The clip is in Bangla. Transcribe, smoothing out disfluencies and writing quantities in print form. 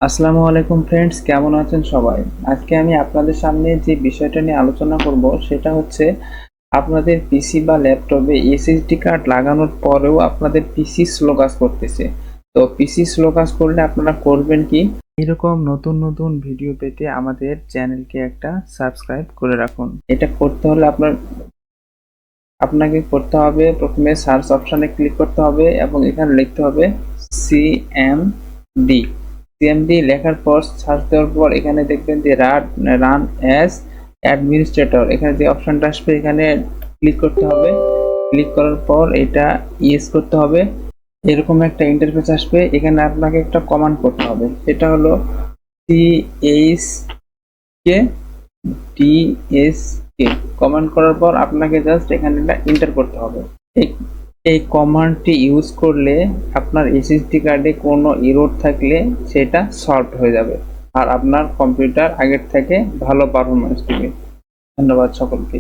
আসসালামু আলাইকুম ফ্রেন্ডস, কেমন আছেন সবাই? আজকে আমি আপনাদের সামনে যে বিষয়টা নিয়ে আলোচনা করব সেটা হচ্ছে আপনাদের পিসি বা ল্যাপটপে এসএসডি কার্ড লাগানোর পরেও আপনাদের পিসি স্লো কাজ করতেছে। তো পিসি স্লো কাজ করলে আপনারা করবেন কি? এরকম নতুন নতুন ভিডিও পেতে আমাদের চ্যানেলকে একটা সাবস্ক্রাইব করে রাখুন। এটা করতে হলে আপনাকে করতে হবে, প্রথমে সার্চ অপশনে ক্লিক করতে হবে এবং এখানে লিখতে হবে সিএমডি। সিএমডি লেখার পর সার্চ দেওয়ার পর এখানে দেখবেন যে রান অ্যাজ অ্যাডমিনিস্ট্রেটর, এখানে যে অপশনটা আসবে এখানে ক্লিক করতে হবে। ক্লিক করার পর এটা ইয়েস করতে হবে। এরকম একটা ইন্টারফেস আসবে, এখানে আপনাকে একটা কমান্ড করতে হবে, সেটা হলো সিএইচ কে ডিএসকে। কমান্ড করার পর আপনাকে জাস্ট এখানে এটা এন্টার করতে হবে। এই এই কমান্ডটি ইউজ করলে আপনার এসএসডি কার্ডে কোনো এরর থাকলে সেটা সলভ হয়ে যাবে আর আপনার কম্পিউটার আগের থেকে ভালো পারফরমেন্স দিবে। ধন্যবাদ সকলকে।